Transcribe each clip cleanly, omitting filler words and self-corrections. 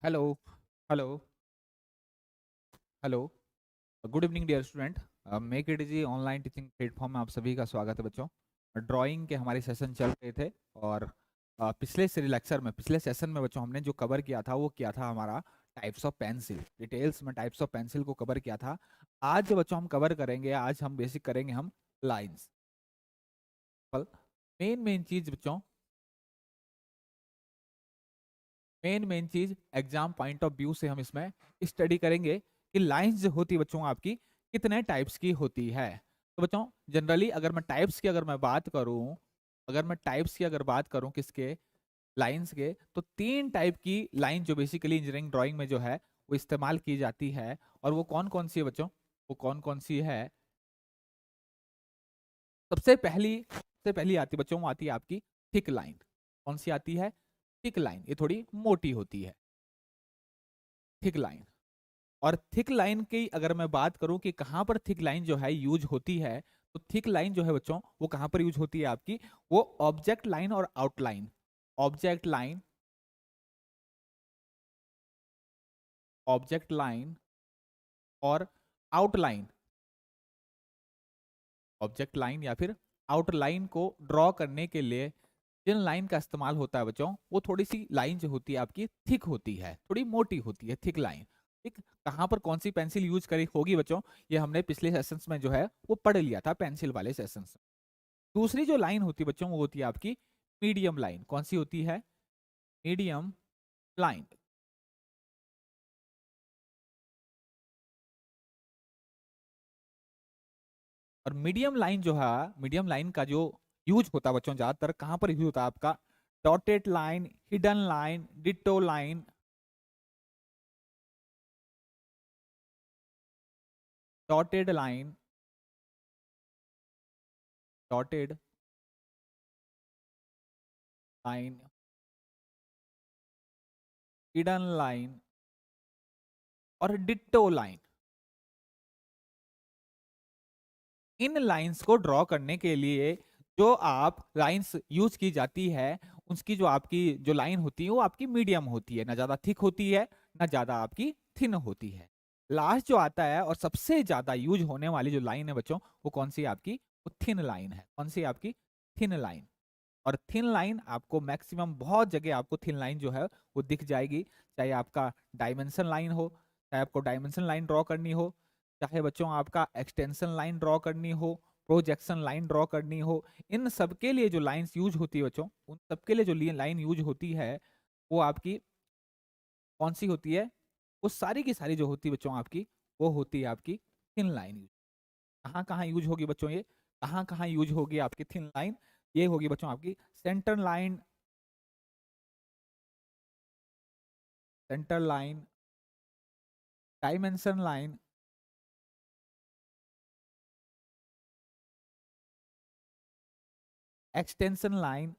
Hello hello hello. Good evening dear student. Make it easy online teaching platform में आप सभी का स्वागत है बच्चों। ड्राइंग के हमारे सेशन चल रहे थे और पिछले सेशन में बच्चों हमने जो कवर किया था वो किया था हमारा टाइप्स ऑफ पेंसिल। डिटेल्स में टाइप्स ऑफ पेंसिल को कवर किया था। आज जो बच्चों हम कवर करेंगे, आज हम बेसिक करेंगे हम लाइंस। मेन मेन चीज बच्चों, मेन चीज एग्जाम पॉइंट ऑफ व्यू से हम इसमें स्टडी करेंगे कि लाइंस जो होती है बच्चों आपकी कितने टाइप्स की होती है। तो बच्चों जनरली अगर मैं टाइप्स की अगर मैं बात करूं, किसके, लाइंस के, तो तीन टाइप की लाइन जो बेसिकली इंजीनियरिंग ड्राइंग में जो है वो इस्तेमाल की जाती है। और वो कौन कौन सी है बच्चों? वो कौन कौन सी है? सबसे पहली आती है बच्चों, वो आती है आपकी थिक लाइन। कौन सी आती है? Thick line. ये थोड़ी मोटी होती है, थिक लाइन। और थिक लाइन की अगर मैं बात करूं कि कहां पर थिक लाइन जो है यूज होती है, तो थिक लाइन जो है बच्चों वो कहां पर यूज होती है आपकी? वो ऑब्जेक्ट लाइन और outline, object line, object line और आउटलाइन, ऑब्जेक्ट लाइन या फिर आउटलाइन को ड्रॉ करने के लिए जिन लाइन का इस्तेमाल होता है बच्चों, वो थोड़ी सी लाइन जो होती है आपकी थिक होती है, थोड़ी मोटी होती है, थिक लाइन। ठीक, कहां पर कौन सी पेंसिल यूज करी होगी बच्चों, ये हमने पिछले सेशंस में जो है वो पढ़ लिया था, पेंसिल वाले सेशंस में। दूसरी जो लाइन होती है बच्चों वो होती है आपकी मीडियम लाइन। कौन सी होती है? Medium line. और मीडियम लाइन जो है, मीडियम लाइन का जो यूज होता है बच्चों ज्यादातर कहां पर यूज होता है आपका? Dotted line, hidden line, ditto line, dotted line, dotted line, hidden line और डिट्टो लाइन। इन लाइंस को ड्रॉ करने के लिए जो आप लाइंस यूज की जाती है, उसकी जो आपकी जो लाइन होती है वो आपकी मीडियम होती है, ना ज्यादा थिक होती है ना ज्यादा आपकी थिन होती है। लास्ट जो आता है और सबसे ज्यादा यूज होने वाली जो लाइन है बच्चों, वो कौन सी है आपकी? वो थिन लाइन है। कौन सी है आपकी? Thin line. और थिन लाइन आपको मैक्सिमम बहुत जगह आपको थिन लाइन जो है वो दिख जाएगी, चाहे आपका डायमेंशन लाइन हो, चाहे आपको डायमेंशन लाइन ड्रॉ करनी हो, चाहे बच्चों आपका एक्सटेंशन लाइन ड्रॉ करनी हो, प्रोजेक्शन लाइन ड्रॉ करनी हो। इन सबके लिए जो लाइंस यूज होती है बच्चों, उन सबके लिए जो लाइन यूज होती है वो आपकी कौन सी होती है? वो सारी की सारी जो होती है बच्चों आपकी, वो होती है आपकी थिन लाइन। कहाँ कहाँ यूज होगी बच्चों ये? कहाँ कहाँ यूज होगी आपकी थिन लाइन? ये होगी बच्चों आपकी centre line, centre line, dimension line, extension line.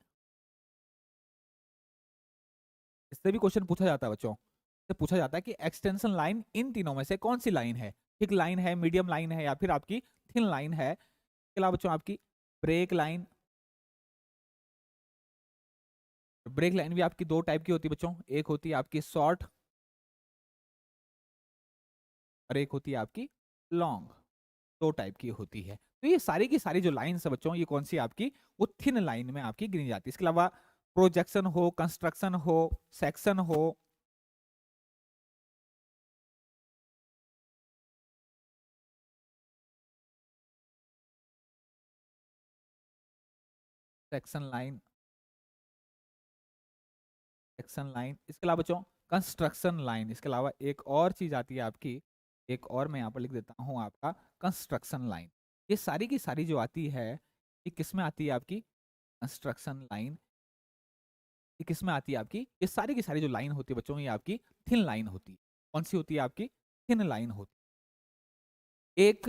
इससे भी क्वेश्चन पूछा जाता है बच्चों, इससे पूछा जाता है कि एक्सटेंशन लाइन इन तीनों में से कौन सी लाइन है? थिक लाइन है, मीडियम लाइन है या फिर आपकी थिन लाइन है? इसके अलावा बच्चों आपकी ब्रेक लाइन। ब्रेक लाइन भी आपकी दो टाइप की होती है बच्चों, एक होती है आपकी शॉर्ट और एक होती है आपकी लॉन्ग। दो टाइप की होती है। तो ये सारी की सारी जो लाइन्स है बच्चों, ये कौन सी आपकी? वो थिन लाइन में आपकी गिनी जाती है। इसके अलावा प्रोजेक्शन हो, कंस्ट्रक्शन हो, सेक्शन हो, सेक्शन लाइन, सेक्शन लाइन, इसके अलावा बच्चों कंस्ट्रक्शन लाइन। इसके अलावा एक और चीज आती है आपकी, एक और मैं यहाँ पर लिख देता हूँ आपका कंस्ट्रक्शन लाइन। ये सारी की सारी जो आती है, ये किस में आती है आपकी? Construction line. ये किस में आती है आपकी? ये सारी की सारी जो लाइन होती है बच्चों, ये आपकी थिन लाइन होती है। कौन सी होती है आपकी? थिन लाइन होती है। एक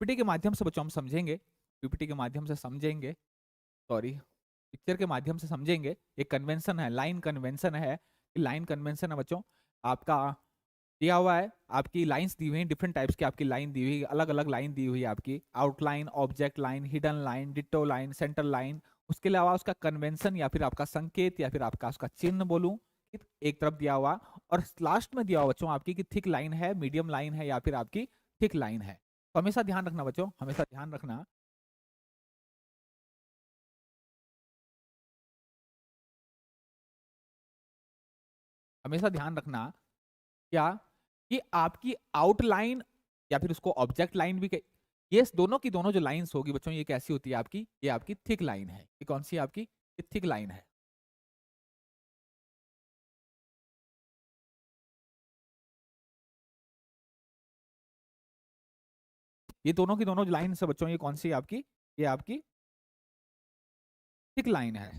पीपीटी के माध्यम से बच्चों हम समझेंगे, पीपीटी के माध्यम से समझेंगे, सॉरी, पिक्चर के माध्यम से समझेंगे। एक कन्वेंशन है, लाइन कन्वेंशन है। लाइन कन्वेंशन है बच्चों आपका दिया हुआ है, आपकी लाइंस दी हुई हैं, डिफरेंट टाइप्स की आपकी लाइन दी हुई है, अलग अलग लाइन दी हुई है आपकी, outline, object line, hidden line, ditto line, centre line. उसके अलावा उसका कन्वेंशन या फिर आपका संकेत या फिर आपका उसका चिन्ह बोलूं, एक तरफ दिया हुआ, और लास्ट में दिया हुआ बच्चों आपकी कि थिक लाइन है, मीडियम लाइन है, या फिर आपकी थिक लाइन है। तो हमेशा ध्यान रखना बच्चों, हमेशा ध्यान रखना, हमेशा ध्यान रखना क्या, कि आपकी आउटलाइन या फिर उसको ऑब्जेक्ट लाइन भी ये दोनों की दोनों जो लाइंस होगी बच्चों, ये कैसी होती है आपकी, ये आपकी थिक लाइन है। ये कौन सी है आपकी, ये थिक लाइन है। ये दोनों की दोनों जो लाइन है बच्चों, ये कौन सी है आपकी, ये आपकी थिक लाइन है।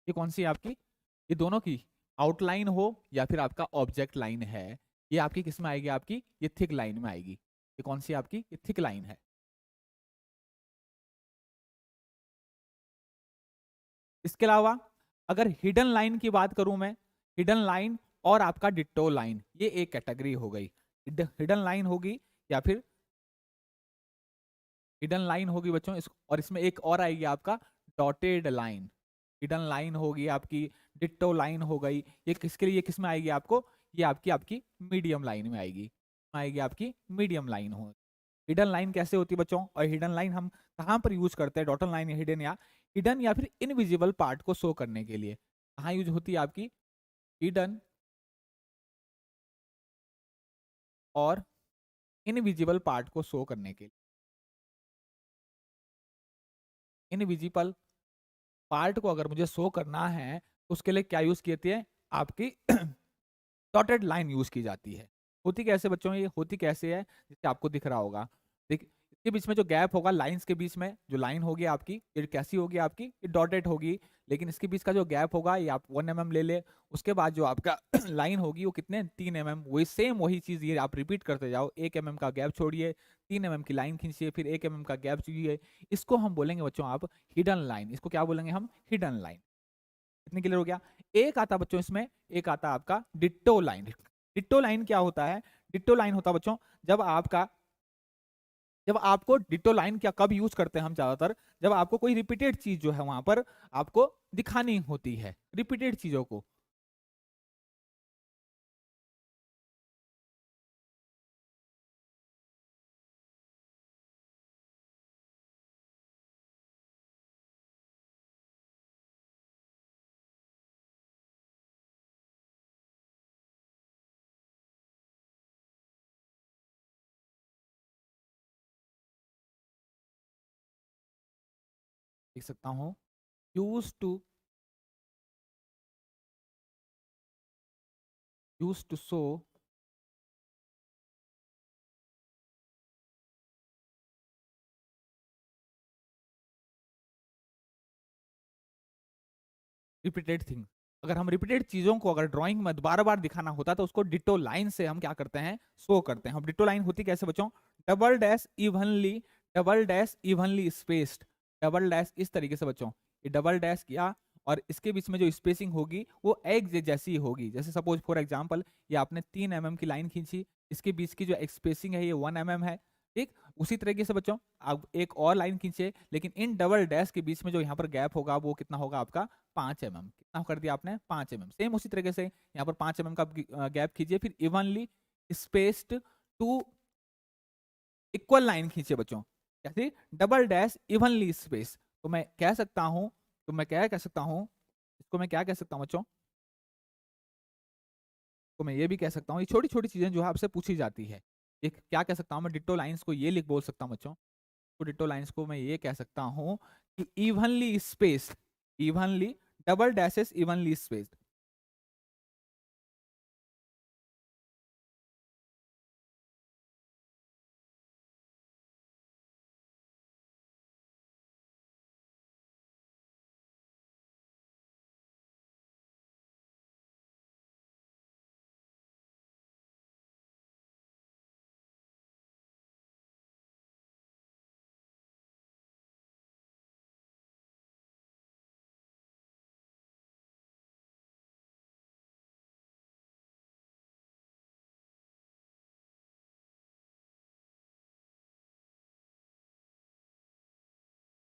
ये कौन सी है आपकी, ये दोनों की आउटलाइन हो या फिर आपका ऑब्जेक्ट लाइन है, ये आपकी किस में आएगी, आपकी ये थिक लाइन में आएगी। ये कौन सी आपकी, ये थिक लाइन है। इसके अलावा अगर हिडन लाइन की बात करूं मैं, हिडन लाइन और आपका डिट्टो लाइन, ये एक कैटेगरी हो गई। हिडन लाइन होगी या फिर हिडन लाइन होगी बच्चों, और इसमें एक और आएगी आपका डॉटेड लाइन। हिडन लाइन होगी आपकी, डिट्टो लाइन हो गई, ये किसके लिए, किस में आएगी आपको, ये आपकी आपकी मीडियम लाइन में आएगी, आएगी आपकी मीडियम लाइन हो। हिडन लाइन कैसे होती है बच्चों, और हिडन लाइन हम कहाँ पर यूज करते हैं, डॉटल लाइन, हिडन या फिर इनविजिबल पार्ट को शो करने के लिए कहाँ यूज होती है आपकी, हिडन और इनविजिबल पार्ट को शो करने के लिए। इनविजिबल पार्ट को अगर मुझे शो करना है तो उसके लिए क्या यूज की जाती है, आपकी डॉटेड लाइन यूज की जाती है। होती कैसे बच्चों, ये होती कैसे है, जैसे आपको दिख रहा होगा, देख इसके बीच में जो गैप होगा, लाइंस के बीच में जो लाइन होगी आपकी, ये कैसी होगी आपकी, ये डॉटेड होगी। लेकिन इसके बीच का जो गैप होगा, ये आप 1 mm ले ले, उसके बाद जो आपका लाइन होगी वो कितने, 3 mm, वही सेम वही चीज ये आप रिपीट करते जाओ, 1 mm का गैप छोड़िए, 3 mm की लाइन खींचिए, फिर 1 mm का गैप छोड़िए। इसको हम बोलेंगे बच्चों आप हिडन लाइन, इसको क्या बोलेंगे हम, हिडन लाइन। कितने क्लियर हो गया। एक आता बच्चों इसमें, एक आता आपका डिट्टो लाइन। डिट्टो लाइन क्या होता है, डिट्टो लाइन होता बच्चों, जब आपका, जब आपको डिट्टो लाइन क्या कब यूज करते हैं हम ज्यादातर, जब आपको कोई रिपीटेड चीज जो है वहां पर आपको दिखानी होती है, रिपीटेड चीजों को। देख सकता हूं, use to show repeated thing. अगर हम रिपीटेड चीजों को अगर ड्राइंग में बार बार दिखाना होता है तो उसको डिट्टो लाइन से हम क्या करते हैं, शो करते हैं। हम डिट्टो लाइन होती कैसे बच्चों, double dash evenly, double dash evenly spaced, double dash इस तरीके से बच्चों, ये डबल डैश किया और इसके बीच में जो स्पेसिंग होगी वो एक जैसी होगी। जैसे सपोज फॉर एग्जांपल, ये आपने 3 mm की लाइन खींची, इसके बीच की जो स्पेसिंग है ये 1 mm है, ठीक। उसी तरीके से बच्चों आप एक और लाइन खींचे, लेकिन इन डबल डैश के बीच में जो यहाँ पर गैप होगा वो कितना होगा आपका, 5 mm। कितना कर दिया आपने, 5 mm। सेम उसी तरीके से यहाँ पर 5 mm का गैप खींचिए, फिर evenly spaced two equal line खींचिए बच्चों, कैसे, डबल डैश इवनली स्पेस। तो मैं कह सकता हूं, तो मैं क्या कह सकता हूं, इसको मैं क्या कह सकता हूं बच्चों, तो मैं ये भी कह सकता हूँ, ये छोटी छोटी चीजें जो है आपसे पूछी जाती है। एक क्या कह सकता हूँ मैं, डिट्टो लाइंस को ये लिख बोल सकता हूँ बच्चों, तो डिट्टो लाइंस को मैं ये कह सकता हूँ कि evenly space, evenly double dashes evenly spaced.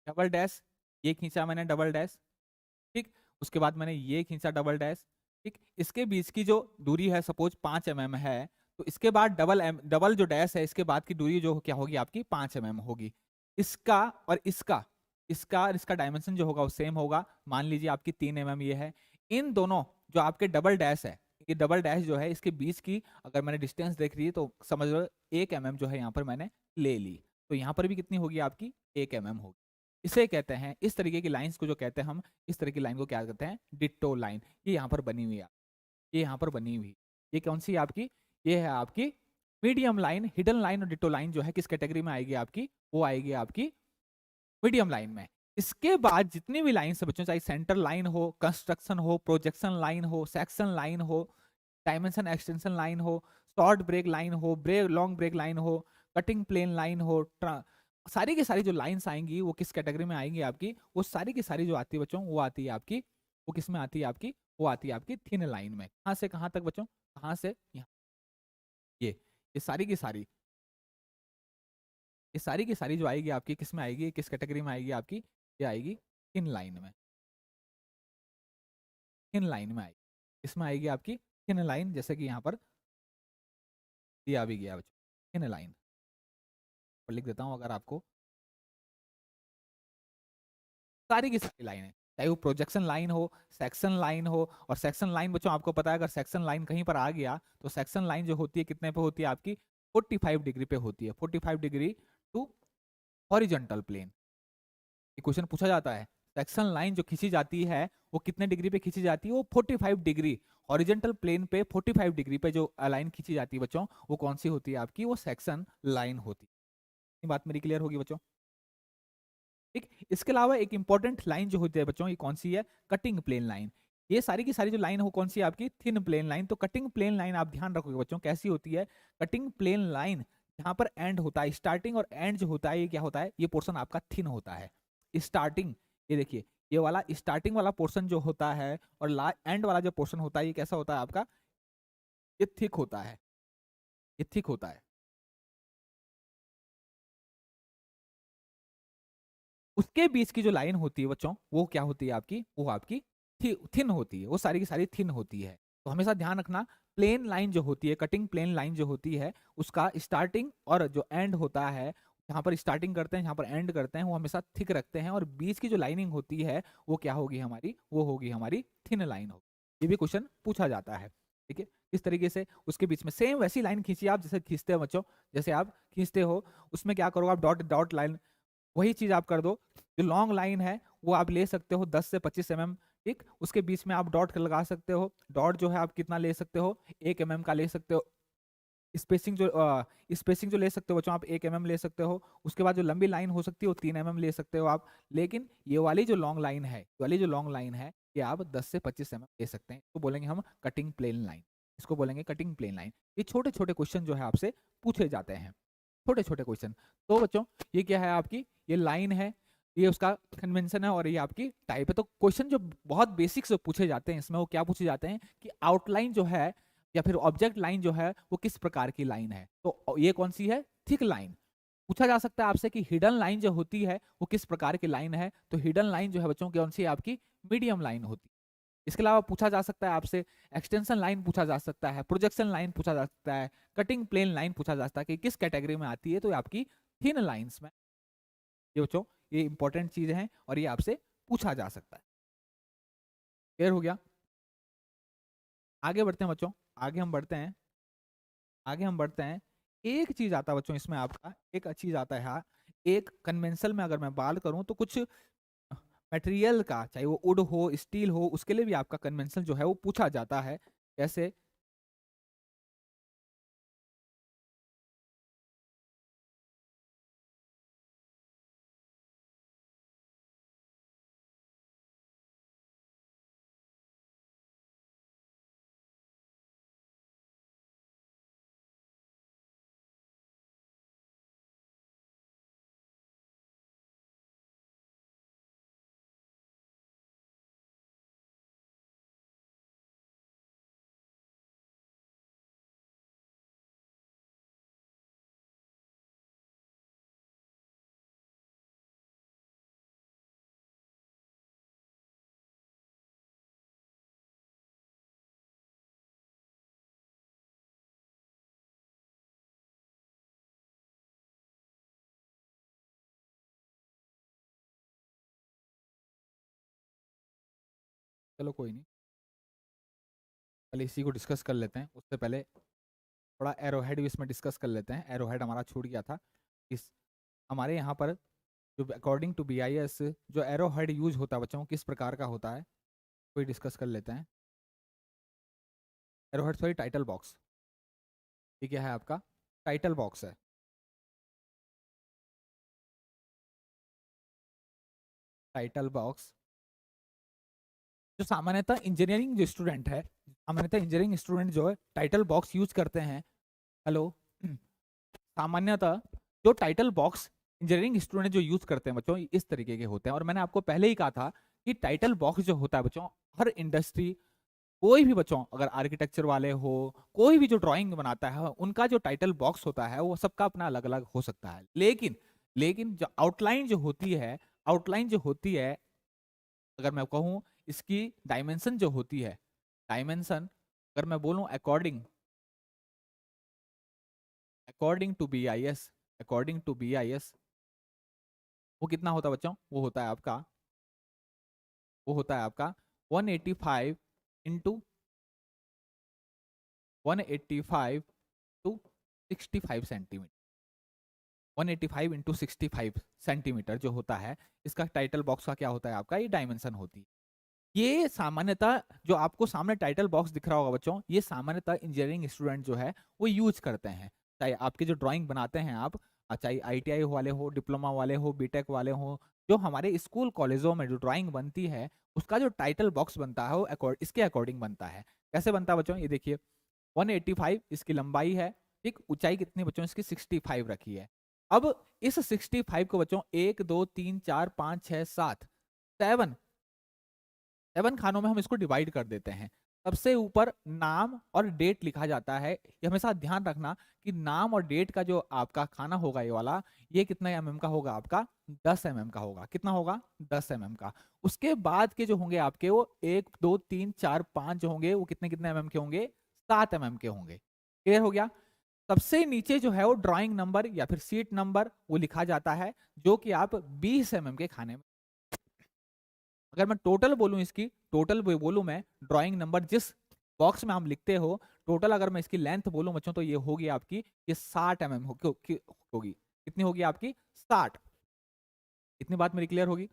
Double dash, ये खींचा मैंने डबल डैश, ठीक। उसके बाद मैंने ये खींचा डबल डैश, ठीक। इसके बीच की जो दूरी है सपोज 5 mm है, तो इसके बाद डबल जो डैश है इसके बाद की दूरी जो क्या होगी आपकी 5 mm होगी। इसका और इसका डायमेंशन जो होगा वो सेम होगा। मान लीजिए आपकी 3 mm ये है। इन दोनों जो आपके डबल डैश है, ये डबल डैश जो है इसके बीच की अगर मैंने डिस्टेंस देख रही है तो समझ लो 1 mm जो है यहाँ पर मैंने ले ली। तो यहाँ पर भी कितनी होगी आपकी 1 mm होगी। इसे कहते हैं, इस तरीके की लाइंस को जो कहते हैं हम, इस तरह की लाइन को क्या कहते हैं, डिट्टो लाइन। ये यहाँ पर बनी हुई है, ये यहाँ पर बनी हुई, ये कौन सी है आपकी, ये है आपकी मीडियम लाइन। हिडन लाइन और डिट्टो लाइन जो है किस कैटेगरी में आएगी आपकी, वो आएगी आपकी मीडियम लाइन में। इसके बाद जितनी भी लाइन से बच्चों, चाहे सेंटर लाइन हो, कंस्ट्रक्शन हो, प्रोजेक्शन लाइन हो, सेक्शन लाइन हो, डायमेंशन एक्सटेंशन लाइन हो, शॉर्ट ब्रेक लाइन हो, लॉन्ग ब्रेक लाइन हो, कटिंग प्लेन लाइन हो, सारी की सारी जो लाइंस आएंगी वो किस कैटेगरी में आएंगी आपकी, वो सारी की सारी जो आती है बच्चों वो आती है आपकी, वो किस में आती है आपकी, वो आती है आपकी थिन लाइन में। कहां से कहां तक बच्चों, कहां से यहाँ, ये सारी की सारी, ये सारी की सारी जो आएगी आपकी किस में आएगी, किस कैटेगरी में आएगी आपकी, ये आएगी थिन लाइन में, थिन लाइन में आएगी। इसमें आएगी आपकी थिन लाइन, जैसे कि यहाँ पर दिया भी गया बच्चों, थिन लाइन पर लिख देता हूँ अगर आपको, सारी की सारी लाइन है, चाहे वो प्रोजेक्शन लाइन हो, सेक्शन लाइन हो। और सेक्शन लाइन बच्चों आपको पता है, अगर सेक्शन लाइन कहीं पर आ गया तो सेक्शन लाइन जो होती है कितने पे होती है आपकी, 45 डिग्री पे होती है, 45 degree to horizontal plane. Question पूछा जाता है सेक्शन लाइन जो खींची जाती है वो कितने डिग्री पे खींची जाती है, वो 45 डिग्री हॉरिजॉन्टल प्लेन पे 45 डिग्री पे जो लाइन खींची जाती है बच्चों, वो कौन सी होती है आपकी, वो सेक्शन लाइन होती है। ये बात मेरी क्लियर होगी बच्चों, ठीक। इसके अलावा एक इंपॉर्टेंट लाइन जो होती है बच्चों, ये कौन सी है, कटिंग प्लेन लाइन। ये सारी की सारी जो लाइन हो कौन सी है आपकी, थिन प्लेन लाइन। तो कटिंग प्लेन लाइन आप ध्यान रखोगे बच्चों कैसी होती है, कटिंग प्लेन लाइन यहाँ पर एंड होता है, स्टार्टिंग और एंड जो होता है ये क्या होता है, ये पोर्शन आपका थिन होता है। स्टार्टिंग, ये देखिए ये वाला स्टार्टिंग वाला पोर्शन जो होता है और एंड वाला जो पोर्शन होता है ये कैसा होता है आपका, ये थिक होता है, ये थिक होता है। उसके बीच की जो लाइन होती है बच्चों वो क्या होती है आपकी, वो आपकी थिन होती है, वो सारी की सारी थिन होती है। तो हमेशा ध्यान रखना, प्लेन लाइन जो होती है, कटिंग प्लेन लाइन जो होती है, उसका स्टार्टिंग और जो एंड होता है, यहाँ पर स्टार्टिंग करते हैं यहाँ पर एंड करते हैं, वो हमेशा थिक रखते हैं। और बीच की जो लाइनिंग होती है वो क्या होगी हमारी, वो होगी हमारी थिन लाइन होगी। ये भी क्वेश्चन पूछा जाता है, ठीक है। इस तरीके से उसके बीच में सेम वैसी लाइन खींचिए आप जैसे खींचते हो बच्चों, जैसे आप खींचते हो उसमें क्या करोगे आप, डॉट डॉट लाइन, वही चीज आप कर दो। जो लॉन्ग लाइन है वो आप ले सकते हो 10 से 25 mm, ठीक। उसके बीच में आप डॉट लगा सकते हो, डॉट जो है आप कितना ले सकते हो, 1 mm का ले सकते हो। स्पेसिंग जो ले सकते हो बच्चों आप 1 mm ले सकते हो। उसके बाद जो लंबी लाइन हो सकती है वो 3 mm ले सकते हो आप। लेकिन ये वाली जो लॉन्ग लाइन है, ये वाली जो लॉन्ग लाइन है, ये आप 10 से 25 mm ले सकते हैं। इसको बोलेंगे हम कटिंग प्लेन लाइन, इसको बोलेंगे कटिंग प्लेन लाइन। ये छोटे छोटे क्वेश्चन जो है आपसे पूछे जाते हैं, छोटे छोटे क्वेश्चन। तो बच्चों ये क्या है आपकी, ये लाइन है, ये उसका कन्वेंशन है और ये आपकी टाइप है। तो क्वेश्चन जो बहुत बेसिक से पूछे जाते हैं इसमें, वो क्या पूछे जाते हैं कि आउटलाइन जो है या फिर ऑब्जेक्ट लाइन जो है वो किस प्रकार की लाइन है। तो ये कौन सी है, थिक लाइन। पूछा जा सकता है आपसे कि हिडन लाइन जो होती है वो किस प्रकार की लाइन है, तो हिडन लाइन जो है बच्चों कौन सी है आपकी, मीडियम लाइन होती है। इसके अलावा पूछा जा सकता है आपसे एक्सटेंशन लाइन पूछा जा सकता है, प्रोजेक्शन लाइन पूछा जा सकता है, कटिंग प्लेन लाइन पूछा जा सकता है कि किस कैटेगरी में आती है, तो ये आपकी थिन लाइंस में। ये बच्चों ये इंपॉर्टेंट चीज है और ये आपसे पूछा जा सकता है। क्लियर हो गया। आगे बढ़ते हैं बच्चों, आगे हम बढ़ते हैं, आगे हम बढ़ते हैं। एक चीज आता है बच्चों इसमें आपका, एक चीज आता है हाँ, एक कन्वेंशन में अगर मैं बात करूं तो कुछ मटेरियल का, चाहे वो वुड हो स्टील हो, उसके लिए भी आपका कन्वेंशन जो है वो पूछा जाता है। जैसे चलो कोई नहीं, पहले इसी को डिस्कस कर लेते हैं। उससे पहले थोड़ा एरोहेड भी इसमें डिस्कस कर लेते हैं। एरोहेड हमारा छूट गया था। इस हमारे यहाँ पर जो अकॉर्डिंग टू BIS जो एरोहेड यूज होता है बच्चों, किस प्रकार का होता है, कोई डिस्कस कर लेते हैं। एरोहेड सॉरी टाइटल बॉक्स, ये क्या है आपका, टाइटल बॉक्स है। टाइटल बॉक्स जो सामान्यतः इंजीनियरिंग जो स्टूडेंट है, सामान्यतः इंजीनियरिंग स्टूडेंट जो है टाइटल बॉक्स यूज करते हैं। हेलो, सामान्यतः जो टाइटल बॉक्स इंजीनियरिंग स्टूडेंट जो यूज करते हैं बच्चों, इस तरीके के होते हैं। और मैंने आपको पहले ही कहा था कि टाइटल बॉक्स जो होता है बच्चों, हर इंडस्ट्री, कोई भी बच्चों अगर आर्किटेक्चर वाले हो, कोई भी जो ड्राइंग बनाता है, उनका जो टाइटल बॉक्स होता है वो सबका अपना अलग अलग हो सकता है। लेकिन लेकिन जो आउटलाइन जो होती है, आउटलाइन जो होती है, अगर मैं कहूँ इसकी डायमेंशन जो होती है, डायमेंशन अगर मैं बोलूँ according according to BIS, according to BIS वो कितना होता है बच्चों, वो होता है आपका 185 into 185 to 65 centimetre. 185 into 65 centimetre जो होता है, इसका टाइटल बॉक्स का क्या होता है आपका, ये डायमेंशन होती है। ये सामान्यतः जो आपको सामने टाइटल बॉक्स दिख रहा होगा बच्चों, ये सामान्यतः इंजीनियरिंग स्टूडेंट जो है वो यूज करते हैं। चाहे आपके जो ड्राइंग बनाते हैं आप, चाहे ITI वाले हो, डिप्लोमा वाले हो, बीटेक वाले हो, जो हमारे स्कूल कॉलेजों में जो ड्राइंग बनती है, उसका जो टाइटल बॉक्स बनता है वो इसके अकॉर्डिंग बनता है। कैसे बनता है बच्चों, ये देखिए 185 इसकी लंबाई है, ठीक, ऊंचाई कितनी बच्चों इसकी 65 रखी है। अब इस 65 को बच्चों 1 2 3 4 5 6 7 7 7 खानों में हम इसको डिवाइड कर देते हैं। सबसे ऊपर नाम और डेट लिखा जाता है। ये हमेशा ध्यान रखना कि नाम और डेट का जो आपका खाना होगा, ये वाला, ये कितना mm का होगा आपका, 10 mm का होगा। कितना होगा, 10 mm का। उसके बाद के जो होंगे आपके वो 1 2 3 4 5 जो होंगे वो कितने कितने mm के होंगे, 7 mm के होंगे। क्लियर हो गया। सबसे नीचे जो है वो ड्राइंग नंबर या फिर सीट नंबर वो लिखा जाता है, जो कि आप 20 mm के खाने में। अगर मैं टोटल बोलूं, इसकी टोटल बोलूं मैं, ड्राइंग नंबर जिस बॉक्स में हम लिखते हो, टोटल अगर मैं इसकी लेंथ बोलूं बच्चों, तो ये होगी आपकी, ये 60 mm होगी। कितनी होगी आपकी, 60। इतनी बात मेरी क्लियर होगी।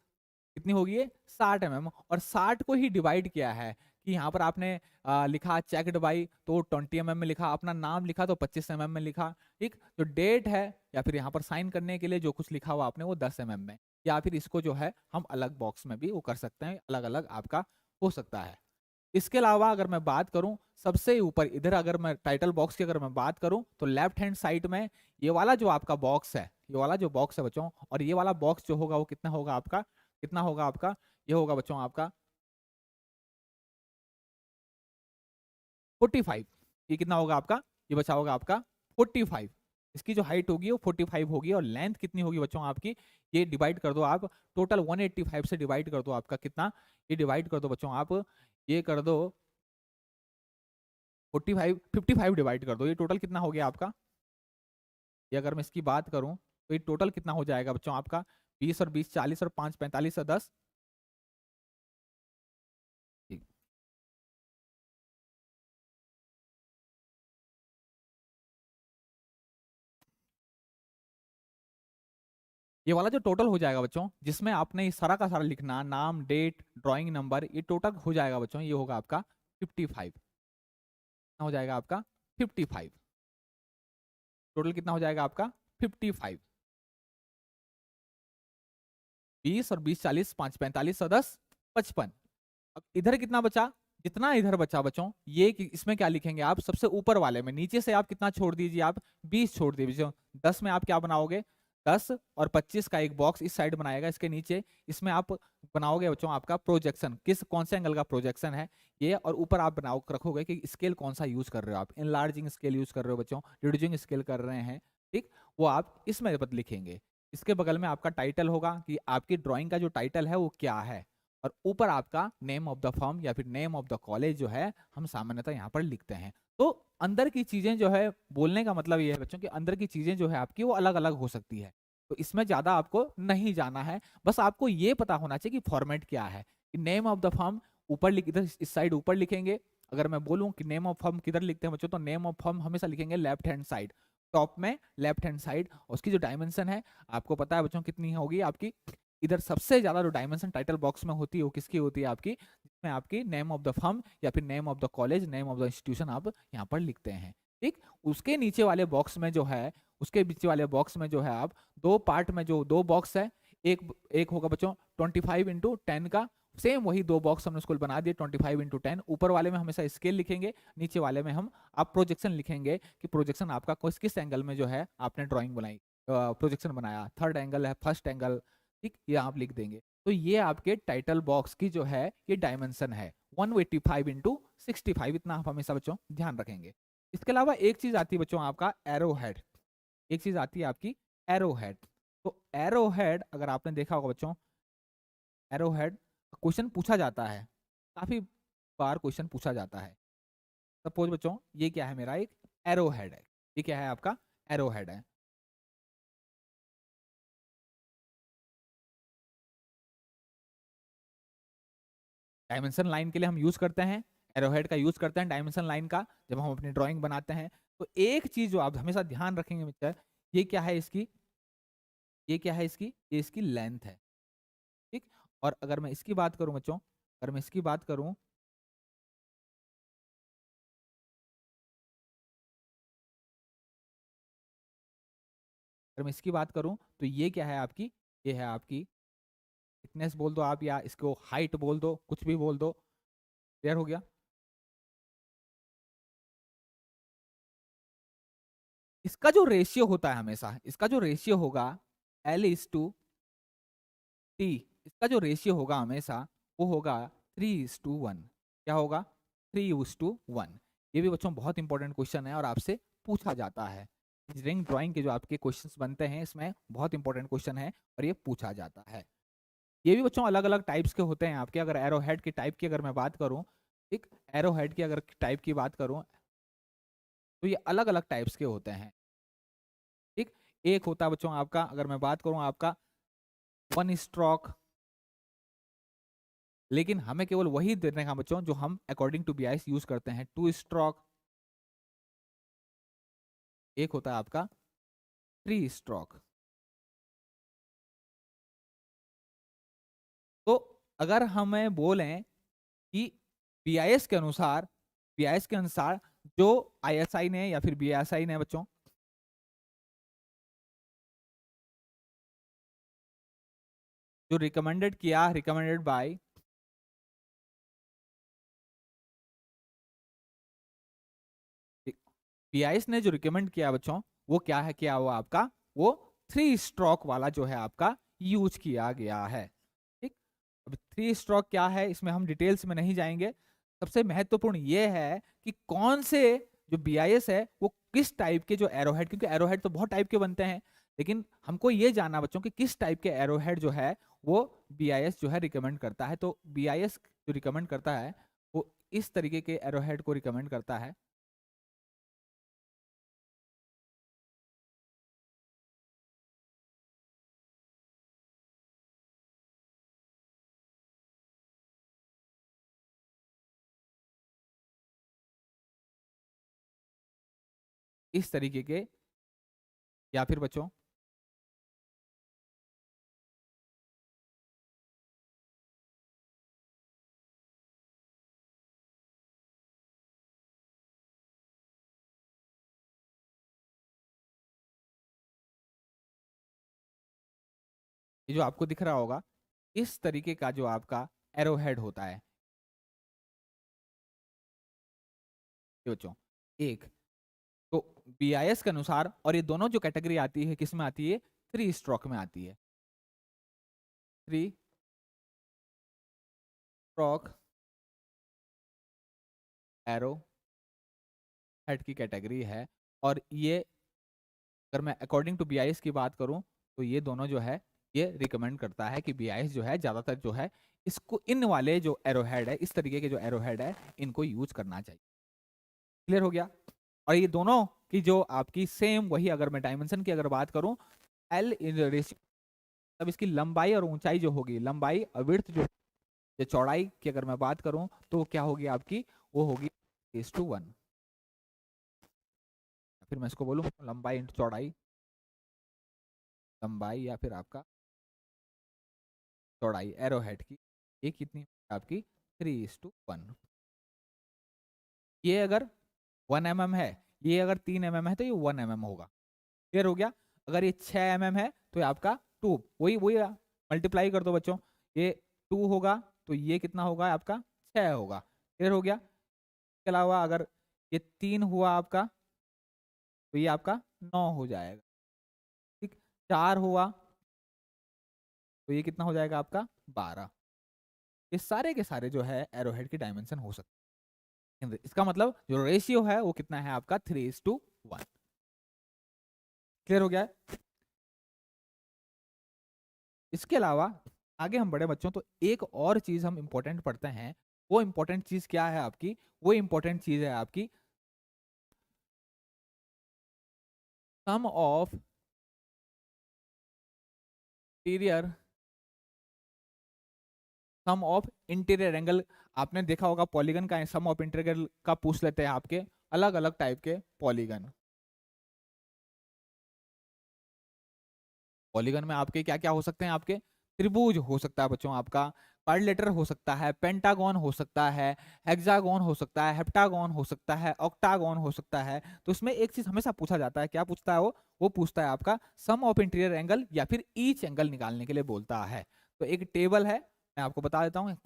कितनी होगी ये, 60 mm। और 60 को ही डिवाइड किया है कि यहाँ पर आपने लिखा चेक्ड बाई तो 20 mm में लिखा, अपना नाम लिखा तो 25 mm में लिखा, ठीक। जो डेट है या फिर यहाँ पर साइन करने के लिए जो कुछ लिखा हुआ आपने वो 10 mm में, या फिर इसको जो है हम अलग बॉक्स में भी वो कर सकते हैं, अलग अलग आपका हो सकता है। इसके अलावा अगर मैं बात करूं, सबसे ऊपर इधर अगर मैं टाइटल बॉक्स की अगर मैं बात करूं, तो लेफ्ट हैंड साइड में ये वाला जो आपका बॉक्स है, ये वाला जो बॉक्स है बच्चों, और ये वाला बॉक्स जो होगा वो कितना होगा आपका, कितना होगा आपका, ये होगा बच्चों आपका 45। ये कितना होगा आपका, ये बचा होगा आपका 45। इसकी जो हाइट होगी वो 45 होगी, और लेंथ कितनी होगी बच्चों आपकी, ये डिवाइड कर दो आप, टोटल 185 से डिवाइड कर दो आपका कितना, ये डिवाइड कर दो बच्चों आप, ये कर दो 45, 55 डिवाइड कर दो, ये टोटल कितना हो गया आपका। ये अगर मैं इसकी बात करूं तो ये टोटल कितना हो जाएगा बच्चों आपका, 20 और 20 40 और 5 45 और 10। ये वाला जो टोटल हो जाएगा बच्चों, जिसमें आपने ये सारा का सारा लिखना, नाम डेट ड्राइंग नंबर, ये टोटल हो जाएगा बच्चों, ये होगा आपका 55। कितना हो जाएगा आपका, 55। टोटल कितना हो जाएगा आपका 55। 20 और 20 40 5 45 और 10 55। अब इधर कितना बचा, जितना इधर बचा बच्चों, ये इसमें क्या लिखेंगे आप, सबसे ऊपर वाले में नीचे से आप कितना छोड़ दीजिए, आप 20 छोड़ दीजिए। 10 में आप क्या बनाओगे, 10 और 25 का एक बॉक्स इस साइड बनाएगा इसके नीचे, इसमें आप बनाओगे बच्चों आपका प्रोजेक्शन, किस कौन से एंगल का प्रोजेक्शन है ये, और ऊपर आप बनाओ रखोगे कि स्केल कौन सा यूज कर रहे हो आप, इनलार्जिंग स्केल यूज कर रहे हो बच्चों, रिड्यूसिंग स्केल कर रहे हैं, ठीक, वो आप इसमें लिखेंगे। इसके बगल में आपका टाइटल होगा कि आपकी ड्राइंग का जो टाइटल है वो क्या है, और ऊपर आपका नेम ऑफ द फर्म या फिर नेम ऑफ द कॉलेज जो है हम सामान्यतः यहाँ पर लिखते हैं। तो अंदर की चीजें जो है, बोलने का मतलब ये है बच्चों कि अंदर की चीजें जो है आपकी वो अलग अलग हो सकती है, तो इसमें ज्यादा आपको नहीं जाना है। बस आपको ये पता होना चाहिए कि फॉर्मेट क्या है, कि नेम ऑफ द फर्म ऊपर इधर इस साइड ऊपर लिखेंगे। अगर मैं बोलूं कि नेम ऑफ फर्म किधर लिखते हैं बच्चों, तो नेम ऑफ फर्म हमेशा लिखेंगे लेफ्ट हैंड साइड, टॉप में लेफ्ट हैंड साइड। उसकी जो डायमेंशन है आपको पता है बच्चों कितनी होगी आपकी, इधर सबसे ज्यादा जो डायमेंशन टाइटल बॉक्स में होती है वो किसकी होती है आपकी, जिसमें आपकी नेम ऑफ द फर्म या फिर name of the college, name of the institution आप यहाँ पर लिखते हैं। ठीक, उसके नीचे वाले बॉक्स में जो है, उसके नीचे वाले बॉक्स में जो है आप दो पार्ट में जो दो बॉक्स है, एक एक होगा बच्चों 25x10 का, सेम वही दो बॉक्स हमने उसको बना दिए 25x10। ऊपर वाले में हमेशा स्केल लिखेंगे, नीचे वाले में हम आप प्रोजेक्शन लिखेंगे कि प्रोजेक्शन आपका किस एंगल में जो है आपने ड्राइंग बनाई, प्रोजेक्शन बनाया, थर्ड एंगल है, फर्स्ट एंगल, ठीक, ये आप लिख देंगे। तो ये आपके टाइटल बॉक्स की जो है ये डायमेंशन है 185x65, इतना आप हमेशा बच्चों ध्यान रखेंगे। इसके अलावा एक चीज आती है बच्चों आपका एरो हेड, एक चीज आती है आपकी एरो हेड। तो एरो हेड अगर आपने देखा होगा बच्चों, एरो हेड क्वेश्चन पूछा जाता है, काफी बार क्वेश्चन पूछा जाता है। सपोज बच्चों ये क्या है, मेरा एक एरो हेड है, ये क्या है आपका एरो हेड है। डायमेंशन लाइन के लिए हम यूज करते हैं, एरोहेड का यूज करते हैं डायमेंशन लाइन का जब हम अपनी ड्राइंग बनाते हैं। तो एक चीज जो आप हमेशा ध्यान रखेंगे मित्र, ये क्या है इसकी, ये क्या है इसकी, ये इसकी लेंथ है। ठीक, और अगर मैं इसकी बात करूं बच्चों, अगर मैं इसकी बात करूं, अगर मैं इसकी बात करूं तो ये क्या है आपकी, ये है आपकी थिकनेस बोल दो आप, या इसको हाइट बोल दो, कुछ भी बोल दो। क्लियर हो गया। इसका जो रेशियो होता है हमेशा, इसका जो रेशियो होगा L/T, इसका जो रेशियो होगा हमेशा वो होगा 3:1। क्या होगा, 3:1। ये भी बच्चों बहुत इंपॉर्टेंट क्वेश्चन है और आपसे पूछा जाता है। इंजीनियरिंग ड्राइंग के जो आपके क्वेश्चंस बनते हैं इसमें बहुत इंपॉर्टेंट क्वेश्चन है और ये पूछा जाता है। ये भी बच्चों अलग अलग टाइप्स के होते हैं आपके। अगर एरो हेड की टाइप की अगर मैं बात करूं, ठीक, एरो हेड की अगर टाइप की बात करूं तो ये अलग अलग टाइप्स के होते हैं। ठीक, एक होता है बच्चों आपका, अगर मैं बात करूं आपका 1 स्ट्रोक, लेकिन हमें केवल वही देने का बच्चों जो हम अकॉर्डिंग टू BIS यूज करते हैं। 2 स्ट्रोक, एक होता है आपका 3 स्ट्रोक। तो अगर हमें बोलें कि BIS के अनुसार, BIS के अनुसार जो ISI ने या फिर BSI ने बच्चों जो रिकमेंडेड किया, रिकमेंडेड बाय, BIS ने जो रिकमेंड किया बच्चों वो क्या है, क्या हुआ आपका, वो 3 स्ट्रोक वाला जो है आपका यूज किया गया है। ठीक, अब 3 स्ट्रोक क्या है इसमें हम डिटेल्स में नहीं जाएंगे। सबसे महत्वपूर्ण ये है कि कौन से जो BIS है वो किस टाइप के जो एरोहेड, क्योंकि एरोहेड तो बहुत टाइप के बनते हैं, लेकिन हमको ये जानना बच्चों कि किस टाइप के एरोहेड जो है वो BIS जो है रिकमेंड करता है। तो BIS जो रिकमेंड करता है वो इस तरीके के एरोहेड को रिकमेंड करता है। इस तरीके के, या फिर बच्चों ये जो आपको दिख रहा होगा इस तरीके का जो आपका एरोहेड होता है। ये बच्चों एक, तो BIS के अनुसार, और ये दोनों जो कैटेगरी आती है किस में आती है, 3 स्ट्रोक में आती है। 3 स्ट्रोक एरो हेड की कैटेगरी है। और ये अगर मैं अकॉर्डिंग टू BIS की बात करूं तो ये दोनों जो है ये रिकमेंड करता है कि BIS जो है ज्यादातर जो है इसको, इन वाले जो एरोहेड है, इस तरीके के जो एरोहेड है इनको यूज करना चाहिए। क्लियर हो गया। और ये दोनों की जो आपकी सेम वही, अगर मैं डायमेंशन की अगर बात करूं, L इन रेशियो, तब इसकी लंबाई और ऊंचाई जो होगी, लंबाई और विड्थ जो जो चौड़ाई की अगर मैं बात करूं तो क्या होगी आपकी, वो होगी 3:1। फिर मैं इसको बोलूँ लंबाई इंटू चौड़ाई, लंबाई या फिर आपका चौड़ाई एरो हेड की, ये कितनी आपकी 3:1। ये अगर 1 mm है, ये अगर 3 mm है तो ये 1 mm होगा। क्लियर हो गया। अगर ये 6 mm है तो ये आपका 2, वही वही मल्टीप्लाई कर दो बच्चों, ये 2 होगा तो ये कितना होगा आपका 6 होगा। क्लियर हो गया। इसके अलावा अगर ये 3 हुआ आपका तो ये आपका 9 हो जाएगा। ठीक, 4 हुआ तो ये कितना हो जाएगा आपका 12। ये सारे के सारे जो है एरोहेड की डायमेंशन हो सकते हैं। इसका मतलब जो रेशियो है वो कितना है आपका 3:1। क्लियर हो गया है। इसके अलावा आगे हम बड़े बच्चों तो एक और चीज हम इंपॉर्टेंट पढ़ते हैं। वो इंपॉर्टेंट चीज क्या है आपकी, वो इंपॉर्टेंट चीज है आपकी sum of interior, sum of interior angle. आपने देखा होगा पॉलीगन का सम ऑफ इंटीरियर का पूछ लेते हैं आपके अलग अलग टाइप के पॉलीगन। पॉलीगन में आपके क्या क्या हो सकते हैं, आपके त्रिभुज हो सकता है बच्चों, आपका क्वाड्रिलेटर हो सकता है, पेंटागन हो सकता है, हेक्सागोन हो सकता है, हेप्टागोन हो सकता है, ऑक्टागोन हो सकता है। तो इसमें एक चीज हमेशा पूछा जाता है, क्या पूछता है वो पूछता है आपका सम ऑफ इंटीरियर एंगल या फिर ईच एंगल निकालने के लिए बोलता है। तो एक टेबल है, मैं आपको बता देता हूँ।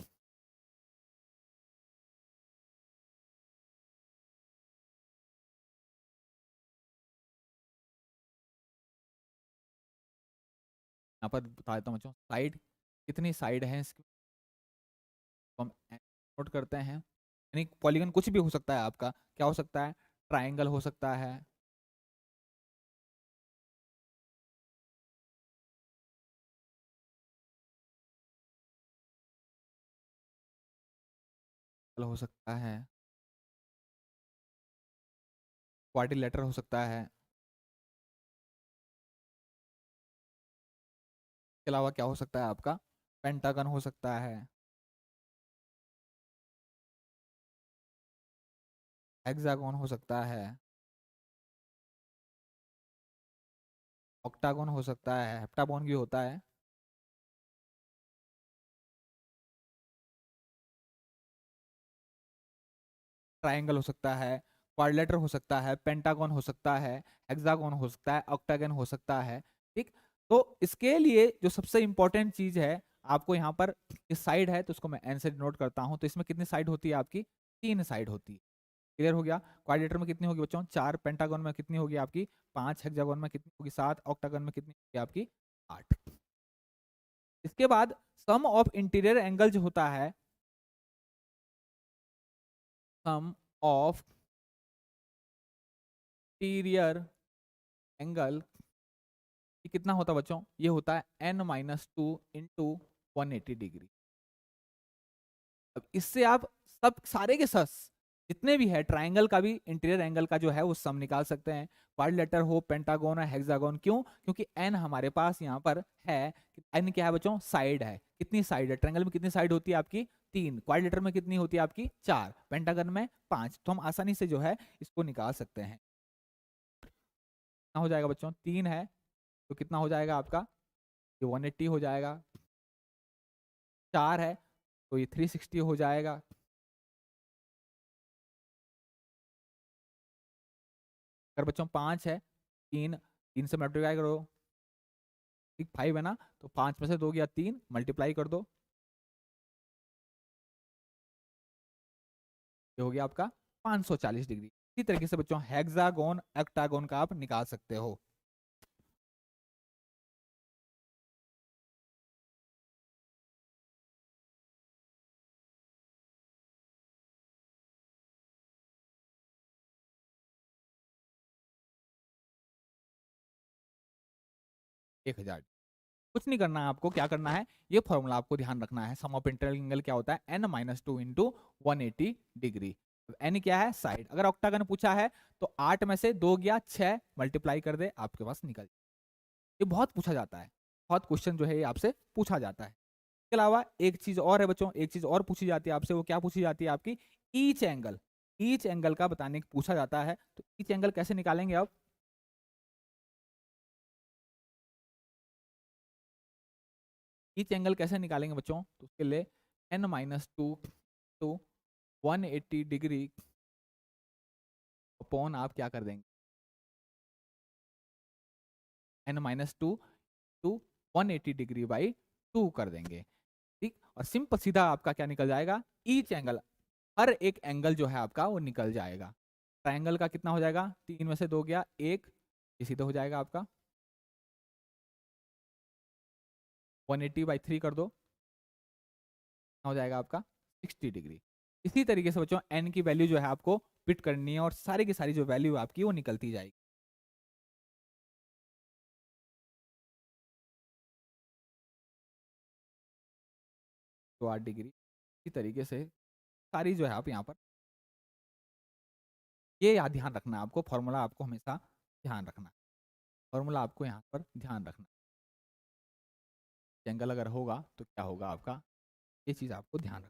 यहाँ पर बता देता हूँ बच्चों, साइड कितनी साइड है इसकी तो हम नोट करते हैं। यानी पॉलीगन कुछ भी हो सकता है आपका, क्या हो सकता है, ट्राइंगल हो सकता है, हो सकता है, क्वाड्रिलेटर हो सकता है। इसके अलावा क्या हो सकता है आपका, पेंटागन हो सकता है, हेक्सागोन हो सकता है, ऑक्टागोन हो सकता है, हेप्टागोन भी होता है। ट्राइंगल हो सकता है, क्वाड्रिलेटर हो सकता है, पेंटागन हो सकता है, हेक्सागोन हो सकता है, ऑक्टागन हो सकता है। ठीक, तो इसके लिए जो सबसे इंपॉर्टेंट चीज है आपको यहाँ पर इस साइड है तो उसको मैं एन से नोट करता हूँ। तो इसमें कितनी साइड होती है आपकी, 3 साइड होती है। क्लियर हो गया। क्वाड्रिलेटर में कितनी होगी बच्चों 4, पेंटागन में कितनी होगी आपकी 5, हेक्सागोन में कितनी होगी 7, ऑक्टागन में कितनी होगी आपकी 8। इसके बाद सम ऑफ इंटीरियर एंगल जो होता है, सम ऑफ इंटीरियर एंगल ये कितना होता है बच्चों, ये होता है n-2 इंटू 180 डिग्री। अब इससे आप सब सारे के सब जितने भी है ट्राइंगल का भी इंटीरियर एंगल का जो है वो सम निकाल सकते हैं। क्वाड्रिलेटर हो, पेंटागन है, हेक्सागोन, क्यों, क्योंकि n हमारे पास यहाँ पर है। n क्या है बच्चों, साइड है। कितनी साइड है, ट्राइंगल में कितनी साइड होती है आपकी 3, क्वाड्रिलेटर में कितनी होती है आपकी 4, पेंटागन में 5। तो हम आसानी से जो है इसको निकाल सकते हैं। कितना हो जाएगा बच्चों, 3 है तो कितना हो जाएगा आपका, ये 180 हो जाएगा। 4 है तो ये 360 हो जाएगा। अगर बच्चों 5 है, 3 3 से मल्टीप्लाई करो, ठीक 5 है ना, तो 5 में से 2 गया 3, मल्टीप्लाई कर दो, ये हो गया आपका 540 डिग्री। इसी तरीके से बच्चों हेक्सागोन ऑक्टागोन का आप निकाल सकते हो। 1000। कुछ नहीं करना है आपको, क्या करना है, ये फॉर्मूला आपको ध्यान रखना है। सम ऑफ इंटीरियर एंगल क्या होता है, n-2 इंटू 180 डिग्री। एन क्या है, साइड। अगर ऑक्टागन पूछा है तो 8 में से 2 गया 6, मल्टीप्लाई कर दे, आपके पास निकल। ये बहुत पूछा जाता है, बहुत क्वेश्चन जो है ये आपसे पूछा जाता है। इसके अलावा एक चीज और है बच्चों, एक चीज और पूछी जाती है आपसे, वो क्या पूछी जाती है आपकी, ईच एंगल। ईच एंगल का बताने पूछा जाता है, तो ईच एंगल कैसे निकालेंगे आप? ईच एंगल कैसे निकालेंगे बच्चों? तो उसके लिए n-2 तो 180 डिग्री अपॉन आप क्या कर देंगे, n-2 टू 180 डिग्री बाई 2 कर देंगे। ठीक, और सिंपल सीधा आपका क्या निकल जाएगा, ईच एंगल, हर एक एंगल जो है आपका वो निकल जाएगा। ट्रायंगल का कितना हो जाएगा, 3 में से 2 गया 1, ये सीधा हो जाएगा आपका। 180/3 कर दो, हो जाएगा आपका 60 डिग्री। इसी तरीके से बच्चों एन की वैल्यू जो है आपको फिट करनी है, और सारी की सारी जो वैल्यू आपकी वो निकलती जाएगी। तो 8 डिग्री इसी तरीके से सारी जो है आप यहाँ पर, ये याद ध्यान रखना है आपको, फॉर्मूला आपको हमेशा ध्यान रखना है, फॉर्मूला आपको यहाँ पर ध्यान रखना है। एंगल अगर होगा तो क्या होगा आपका, ये चीज आपको ध्यान रखना।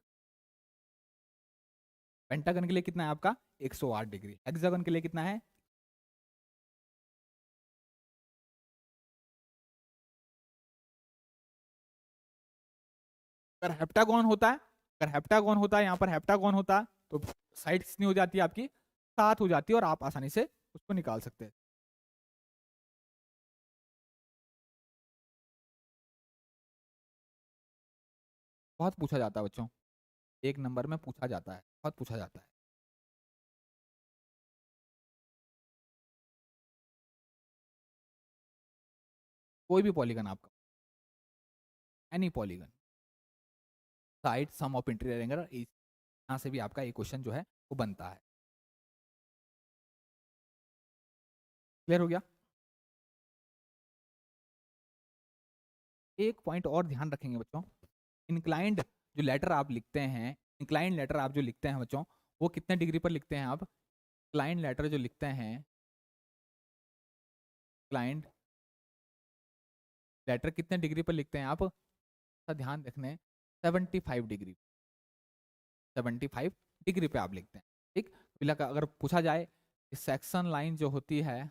पेंटागन के लिए कितना है आपका, 108 डिग्री। हेक्सागन के लिए कितना है, अगर हेप्टागोन होता है, अगर हेप्टागोन होता है, यहाँ पर हेप्टागोन होता तो साइड कितनी हो जाती है आपकी, 7 हो जाती है, और आप आसानी से उसको निकाल सकते हैं। बहुत पूछा जाता है बच्चों, एक नंबर में पूछा जाता है, बहुत पूछा जाता है। कोई भी पॉलीगन आपका, any polygon, side sum of interior angle, यहाँ से भी आपका एक क्वेश्चन जो है वो बनता है। क्लियर हो गया? एक पॉइंट और ध्यान रखेंगे बच्चों, इंक्लाइंड जो लेटर आप लिखते हैं, इंक्लाइंड लेटर आप जो लिखते हैं बच्चों, वो कितने डिग्री पर लिखते हैं आप? इंक्लाइंड लेटर जो लिखते हैं, इंक्लाइंड लेटर कितने डिग्री पर लिखते हैं आप? ध्यान रखने, 75 डिग्री, 75 डिग्री पे आप लिखते हैं। ठीक, अगर पूछा जाए सेक्शन लाइन जो होती है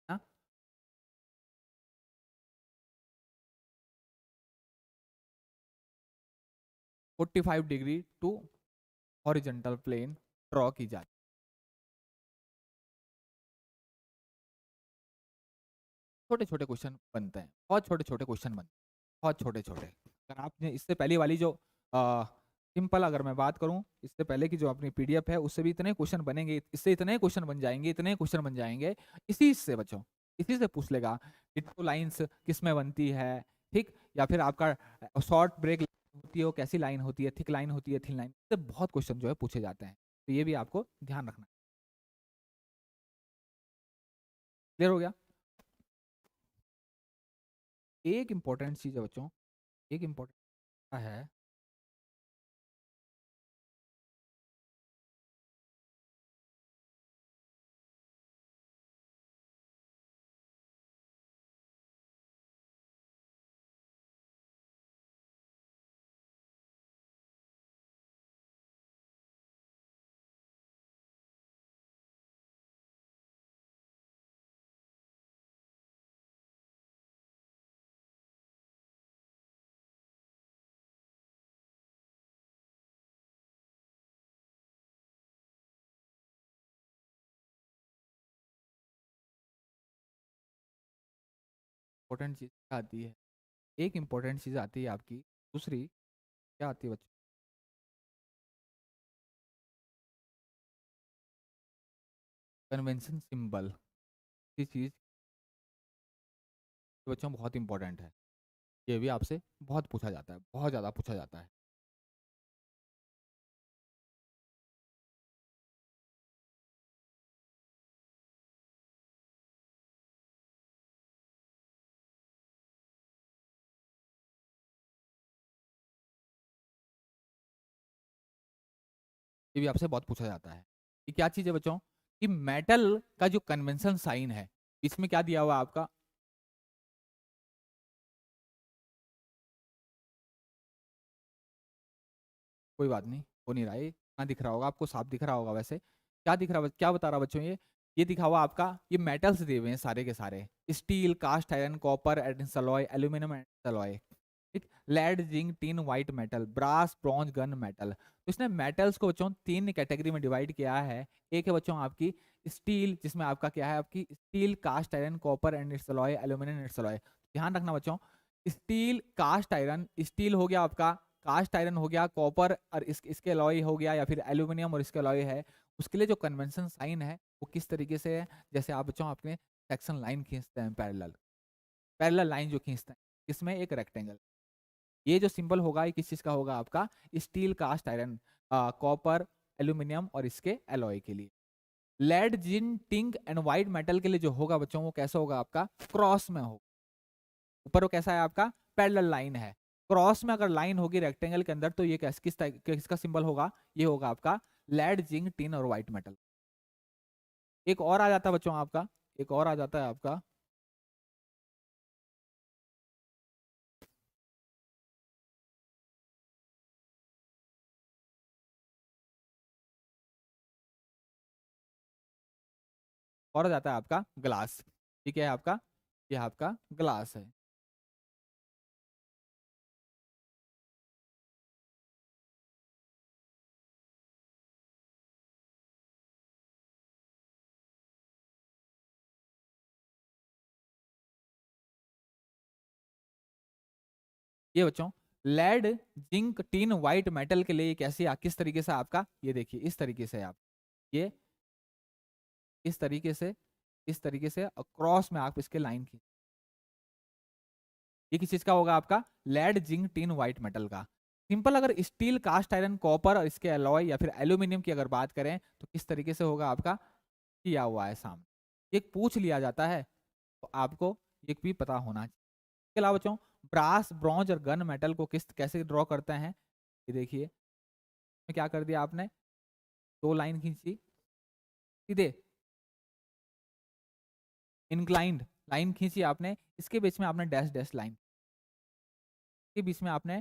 ना, 45 degree to horizontal plane draw की जाती है। छोटे छोटे क्वेश्चन बनते हैं, बहुत छोटे छोटे क्वेश्चन बनते हैं, बहुत छोटे छोटे। अगर आपने इससे पहले वाली जो सिंपल अगर मैं बात करूं, इससे पहले की जो अपनी पीडीएफ है उससे भी इतने क्वेश्चन बनेंगे, इससे इतने क्वेश्चन बन जाएंगे, इतने क्वेश्चन बन जाएंगे, इसी से बच्चों, इसी से पूछ लेगा डिट्टो लाइंस किस में बनती है। ठीक, या फिर आपका शॉर्ट ब्रेक होती है वो कैसी लाइन होती है, थिक लाइन होती है, थिन लाइन, इससे बहुत क्वेश्चन जो है पूछे जाते हैं, तो ये भी आपको ध्यान रखना। क्लियर हो गया? एक इंपॉर्टेंट चीज है बच्चों, एक इंपॉर्टेंट है, इंपॉर्टेंट चीज क्या आती है, एक इंपॉर्टेंट चीज आती है आपकी, दूसरी क्या आती है बच्चों, कन्वेंशन सिंबल। ये चीज बच्चों बहुत इंपॉर्टेंट है, ये भी आपसे बहुत पूछा जाता है, बहुत ज्यादा पूछा जाता है। ये भी आपसे बहुत पूछा जाता है। ये क्या चीज है बच्चों, कि मेटल का जो कन्वेंशन साइन है, इसमें क्या दिया हुआ है आपका, कोई बात नहीं, हो नहीं रहा है, ना दिख रहा होगा आपको, साफ दिख रहा होगा वैसे। क्या दिख रहा, क्या बता रहा बच्चों ये दिखा हुआ आपका, ये मेटल्स दिए हुए हैं सारे के सारे, steel, cast iron, copper, aluminium, aluminium alloy, ठीक, lead, zinc, tin, white metal, brass, bronze, gun metal. तो इसने मेटल्स को बच्चों 3 कैटेगरी में डिवाइड किया है। एक है बच्चों आपकी स्टील, जिसमें आपका क्या है, आपकी steel, cast iron, copper and its alloy, aluminium its alloy. ध्यान रखना बच्चों, स्टील, कास्ट आयरन, स्टील हो गया आपका, कास्ट आयरन हो गया, कॉपर और इसके अलॉय हो गया, या फिर एल्यूमिनियम और इसके अलॉय है, उसके लिए जो कन्वेंशन साइन है वो किस तरीके से है, जैसे आप बच्चों अपने सेक्शन लाइन खींचते हैं, पैरेलल पैरेलल लाइन जो खींचते हैं, इसमें एक रेक्टेंगल, ये जो सिंबल होगा ये किस चीज का होगा आपका, steel, cast iron, copper, aluminium और इसके एलॉय के लिए। Lead, zinc, tin and white metal के लिए जो होगा बच्चों वो कैसा होगा आपका, क्रॉस में होगा। ऊपर वो कैसा है आपका, पैरेलल लाइन है, क्रॉस में अगर लाइन होगी रेक्टेंगल के अंदर तो ये किसका सिंबल होगा, ये होगा आपका लेड, जिंक, टिन और व्हाइट मेटल। एक और आ जाता है बच्चों आपका, एक और आ जाता है आपका, और आ जाता है आपका ग्लास। ठीक है आपका, ये आपका ग्लास है। ये बच्चों lead, zinc, tin, white metal के लिए कैसे किस तरीके से आपका, ये देखिए इस तरीके से आप, ये इस तरीके से, इस तरीके से क्रॉस में आप इसके लाइन की, ये किस चीज का होगा आपका, lead, zinc, tin, white metal का। सिंपल अगर स्टील, कास्ट आयरन, कॉपर और इसके अलॉय या फिर एल्यूमिनियम की अगर बात करें तो किस तरीके से होगा आपका, किया हुआ है सामने, एक पूछ लिया जाता है तो आपको एक भी पता होना चाहिए। इसके अलावा बच्चों ब्रास, ब्रॉन्ज और गन मेटल को किस कैसे ड्रॉ करते हैं, ये देखिए क्या कर दिया आपने, दो लाइन खींची सीधे, इंक्लाइंड लाइन खींची आपने, इसके बीच में आपने डैश डैश लाइन, के बीच में आपने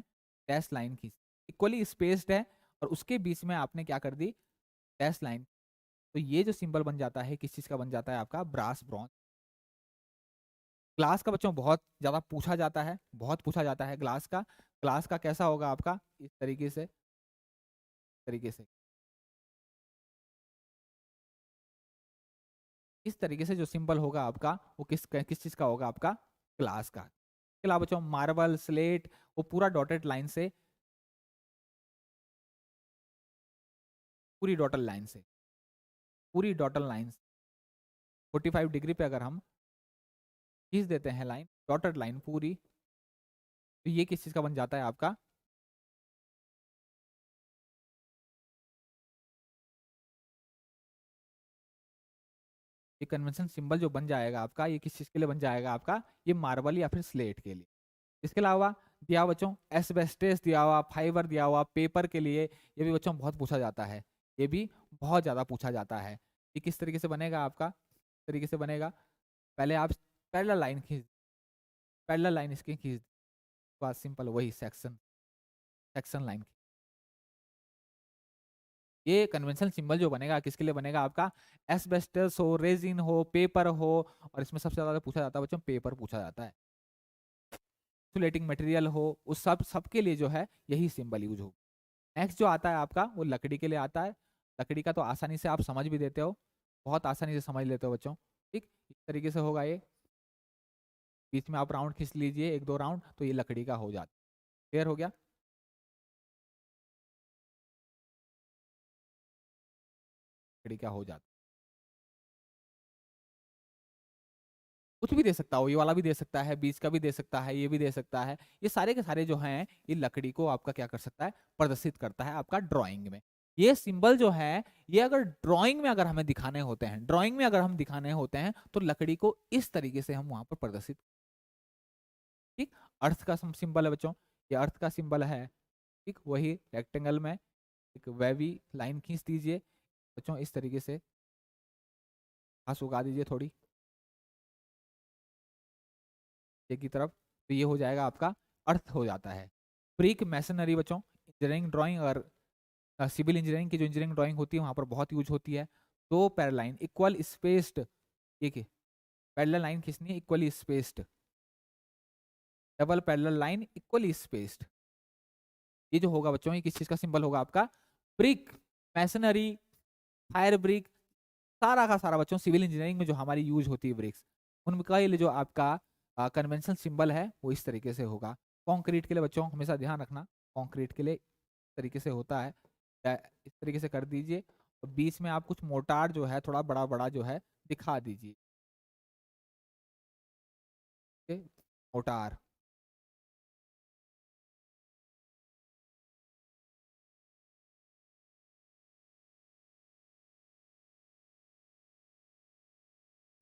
डैश लाइन खींची, इक्वली स्पेस्ड है, और उसके बीच में आपने क्या कर दी, डैश लाइन। तो ये जो सिंबल बन जाता है किस चीज का बन जाता है आपका, ब्रास, ब्रॉन्ज। ग्लास का बच्चों बहुत ज्यादा पूछा जाता है, बहुत पूछा जाता है ग्लास का। ग्लास का कैसा होगा आपका, इस तरीके से इस तरीके से जो सिंबल होगा आपका वो किस किस चीज का होगा आपका, ग्लास का। इसके अलावा बच्चों मार्बल, स्लेट, वो पूरा डॉटेड लाइन से, पूरी डॉटल लाइन से, पूरी डॉटल लाइन 45 डिग्री पे अगर हम खींच देते हैं लाइन, डॉटेड लाइन पूरी, तो ये किस चीज का बन जाता है आपका, ये कन्वेंशन सिंबल जो बन जाएगा आपका, ये किस चीज के लिए बन जाएगा आपका, ये मार्बल या फिर स्लेट के लिए। इसके अलावा दिया बच्चों एस्बेस्टस दिया हुआ, फाइबर दिया हुआ, पेपर के लिए, ये भी बच्चों बहुत पूछा जाता है, ये भी बहुत ज्यादा पूछा जाता है। ये किस तरीके से बनेगा आपका, तरीके से बनेगा, पहले आप पैरेलल लाइन खींच, पैरेलल लाइन इसकी खींच, बात सिंपल वही सेक्शन, सेक्शन लाइन। ये कन्वेंशनल सिंबल जो बनेगा किसके लिए बनेगा आपका, एस्बेस्टस हो, रेजिन हो, पेपर हो, और इसमें सबसे ज्यादा पूछा जाता है बच्चों पेपर पूछा जाता है, इंसुलेटिंग मटेरियल हो, उस सबके लिए जो है यही सिंबल यूज हो। नेक्स्ट जो आता है आपका वो लकड़ी के लिए आता है। लकड़ी का तो आसानी से आप समझ भी देते हो, बहुत आसानी से समझ लेते हो बच्चों। ठीक, इस तरीके से होगा ये, बीच में आप राउंड खींच लीजिए एक दो राउंड तो ये लकड़ी का हो जाता है। क्लियर हो गया, लकड़ी का हो जाता है। कुछ भी दे सकता हो, ये वाला भी दे सकता है, बीच का भी दे सकता है, ये भी दे सकता है, ये सारे के सारे जो हैं ये लकड़ी को आपका क्या कर सकता है, प्रदर्शित करता है आपका ड्राइंग में। ये सिंबल जो है ये अगर ड्राइंग में अगर हमें दिखाने होते हैं, ड्राइंग में अगर हम दिखाने होते हैं तो लकड़ी को इस तरीके से हम वहां पर प्रदर्शित। ठीक, अर्थ का सिंबल है बच्चों, ये अर्थ का सिंबल है। ठीक, वही रेक्टेंगल में एक वेवी लाइन खींच दीजिए बच्चों, इस तरीके से घास उगा दीजिए थोड़ी एक की तरफ, तो ये हो जाएगा आपका अर्थ हो जाता है। ब्रिक मैसनरी बच्चों, इंजीनियरिंग ड्राइंग और सिविल इंजीनियरिंग की जो इंजीनियरिंग ड्राइंग होती है वहां पर बहुत यूज होती है। दो पैरालाइन इक्वल स्पेस्ड, ठीक है, पैरेलल लाइन खींचनी है equally spaced, double parallel line equally spaced. ये जो होगा बच्चों, ये किस चीज का सिंबल होगा आपका? ब्रिक, मैसनरी, फायर ब्रिक, सारा का सारा बच्चों सिविल इंजीनियरिंग में जो हमारी यूज होती है ब्रिक्स, उनका ये जो आपका कन्वेंशनल सिंबल है वो इस तरीके से होगा। कंक्रीट के लिए बच्चों हमेशा ध्यान रखना, कंक्रीट के लिए इस तरीके से होता है, इस तरीके से कर दीजिए, और बीच में आप कुछ मोटार जो है थोड़ा बड़ा बड़ा जो है दिखा दीजिए, ओके, मोटार।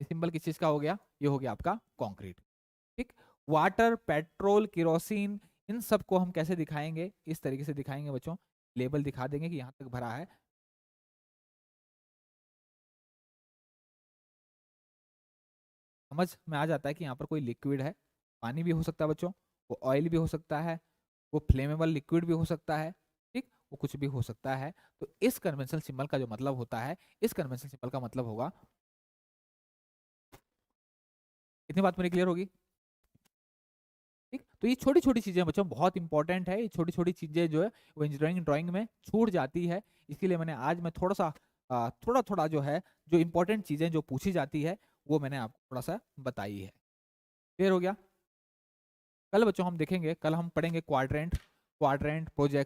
सिंबल किस चीज का हो गया? ये हो गया आपका कंक्रीट। ठीक, वाटर, पेट्रोल, केरोसिन, इन सब को हम कैसे दिखाएंगे? इस तरीके से दिखाएंगे बच्चों, लेबल दिखा देंगे कि यहाँ तक भरा है। समझ में आ जाता है कि यहाँ पर कोई लिक्विड है, पानी भी हो सकता है बच्चों, वो ऑयल भी हो सकता है, वो फ्लेमेबल लिक्विड भी हो सकता है, ठीक, वो कुछ भी हो सकता है। तो इस कन्वेंशनल सिंबल का जो मतलब होता है, इस कन्वेंशनल सिंबल का मतलब होगा, इतनी बात मेरी क्लियर होगी? ठीक, तो ये छोटी छोटी चीजें बच्चों बहुत इंपॉर्टेंट है, ये छोटी छोटी चीजें जो है वो इंजीनियरिंग ड्राइंग में छूट जाती है। इसीलिए मैंने आज मैं थोड़ा सा थोड़ा थोड़ा जो है जो इंपॉर्टेंट चीजें जो पूछी जाती है वो मैंने आपको थोड़ा सा बताई है। क्लियर हो गया? कल बच्चों हम देखेंगे, कल हम पढ़ेंगे क्वाड्रेंट, क्वाड्रेंट प्रोजेक्ट्स,